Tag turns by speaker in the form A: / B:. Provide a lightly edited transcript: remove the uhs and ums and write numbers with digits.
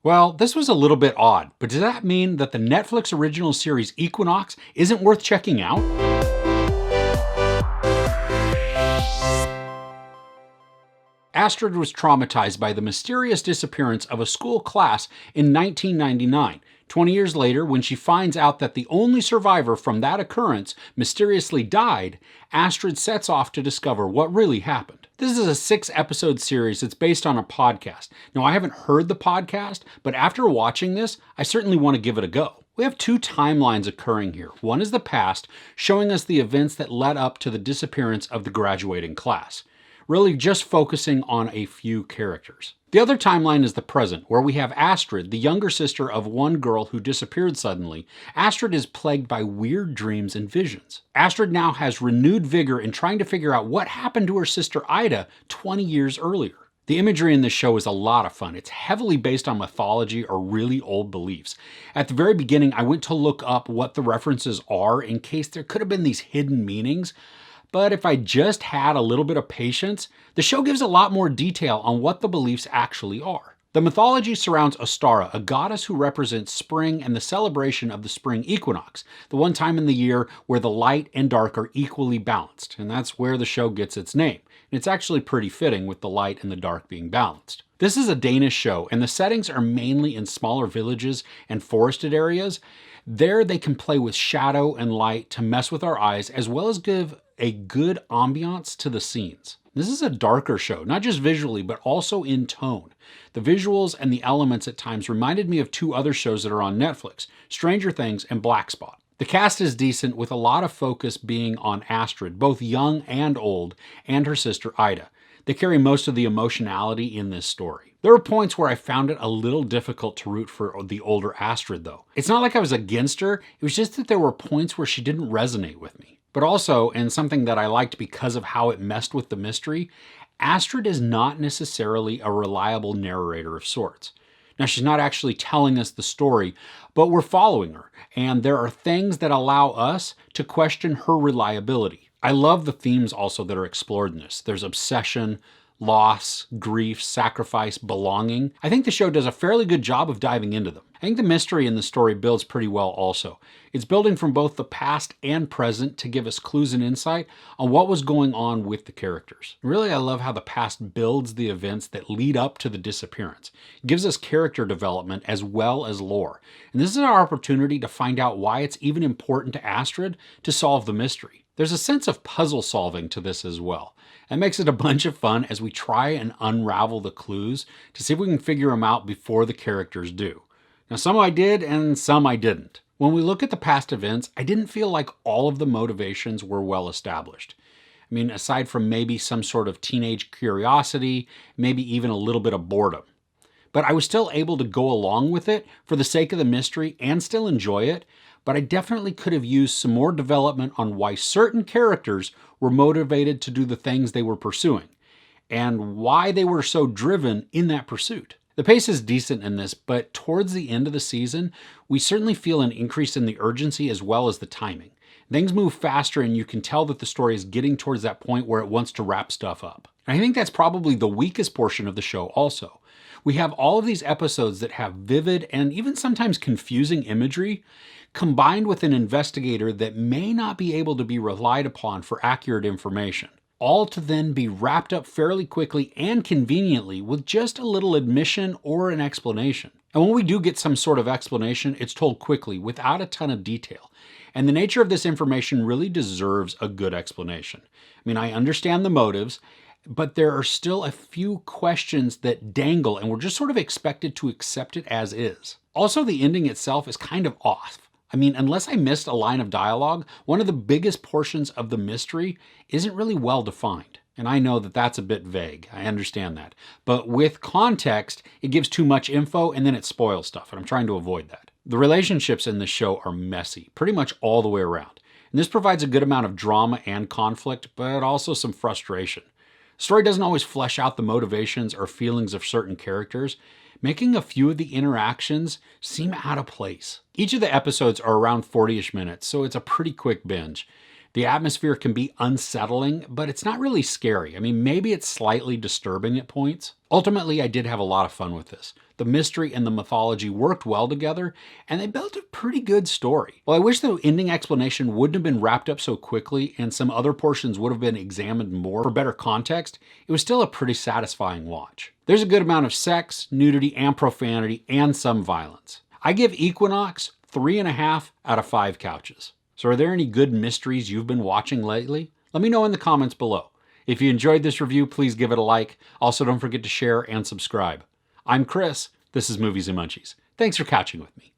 A: Well, this was a little bit odd, but does that mean that the Netflix original series Equinox isn't worth checking out? Astrid was traumatized by the mysterious disappearance of a school class in 1999. 20 years later, when she finds out that the only survivor from that occurrence mysteriously died, Astrid sets off to discover what really happened. This is a 6-episode series that's based on a podcast. Now, I haven't heard the podcast, but after watching this, I certainly want to give it a go. We have 2 timelines occurring here. One is the past, showing us the events that led up to the disappearance of the graduating class, really just focusing on a few characters. The other timeline is the present, where we have Astrid, the younger sister of one girl who disappeared suddenly. Astrid is plagued by weird dreams and visions. Astrid now has renewed vigor in trying to figure out what happened to her sister Ida 20 years earlier. The imagery in this show is a lot of fun. It's heavily based on mythology or really old beliefs. At the very beginning, I went to look up what the references are in case there could have been these hidden meanings. But if I just had a little bit of patience, the show gives a lot more detail on what the beliefs actually are. The mythology surrounds Ostara, a goddess who represents spring and the celebration of the spring equinox, the one time in the year where the light and dark are equally balanced, and that's where the show gets its name. And it's actually pretty fitting with the light and the dark being balanced. This is a Danish show, and the settings are mainly in smaller villages and forested areas. There they can play with shadow and light to mess with our eyes, as well as give a good ambiance to the scenes. This is a darker show, not just visually, but also in tone. The visuals and the elements at times reminded me of 2 other shows that are on Netflix, Stranger Things and Black Spot. The cast is decent, with a lot of focus being on Astrid, both young and old, and her sister Ida. They carry most of the emotionality in this story. There were points where I found it a little difficult to root for the older Astrid, though. It's not like I was against her, it was just that there were points where she didn't resonate with me. But also, and something that I liked because of how it messed with the mystery, Astrid is not necessarily a reliable narrator of sorts. Now, she's not actually telling us the story, but we're following her, and there are things that allow us to question her reliability. I love the themes also that are explored in this. There's obsession, loss, grief, sacrifice, belonging. I think the show does a fairly good job of diving into them. I think the mystery in the story builds pretty well also. It's building from both the past and present to give us clues and insight on what was going on with the characters. Really, I love how the past builds the events that lead up to the disappearance. It gives us character development as well as lore. And this is our opportunity to find out why it's even important to Astrid to solve the mystery. There's a sense of puzzle solving to this as well. That makes it a bunch of fun as we try and unravel the clues to see if we can figure them out before the characters do. Now, some I did and some I didn't. When we look at the past events, I didn't feel like all of the motivations were well established. I mean, aside from maybe some sort of teenage curiosity, maybe even a little bit of boredom. But I was still able to go along with it for the sake of the mystery and still enjoy it, but I definitely could have used some more development on why certain characters were motivated to do the things they were pursuing, and why they were so driven in that pursuit. The pace is decent in this, but towards the end of the season, we certainly feel an increase in the urgency as well as the timing. Things move faster, and you can tell that the story is getting towards that point where it wants to wrap stuff up. And I think that's probably the weakest portion of the show also. We have all of these episodes that have vivid and even sometimes confusing imagery, combined with an investigator that may not be able to be relied upon for accurate information, all to then be wrapped up fairly quickly and conveniently with just a little admission or an explanation. And when we do get some sort of explanation, it's told quickly without a ton of detail. And the nature of this information really deserves a good explanation. I mean, I understand the motives, but there are still a few questions that dangle, and we're just sort of expected to accept it as is. Also, the ending itself is kind of off. I mean, unless I missed a line of dialogue, one of the biggest portions of the mystery isn't really well defined. And I know that that's a bit vague. I understand that. But with context, it gives too much info and then it spoils stuff. And I'm trying to avoid that. The relationships in this show are messy, pretty much all the way around. And this provides a good amount of drama and conflict, but also some frustration. The story doesn't always flesh out the motivations or feelings of certain characters, making a few of the interactions seem out of place. Each of the episodes are around 40-ish minutes, so it's a pretty quick binge. The atmosphere can be unsettling, but it's not really scary. I mean, maybe it's slightly disturbing at points. Ultimately, I did have a lot of fun with this. The mystery and the mythology worked well together, and they built a pretty good story. While I wish the ending explanation wouldn't have been wrapped up so quickly and some other portions would have been examined more for better context, it was still a pretty satisfying watch. There's a good amount of sex, nudity, and profanity, and some violence. I give Equinox 3.5 out of 5 couches. So are there any good mysteries you've been watching lately? Let me know in the comments below. If you enjoyed this review, please give it a like. Also, don't forget to share and subscribe. I'm Chris. This is Movies and Munchies. Thanks for couching with me.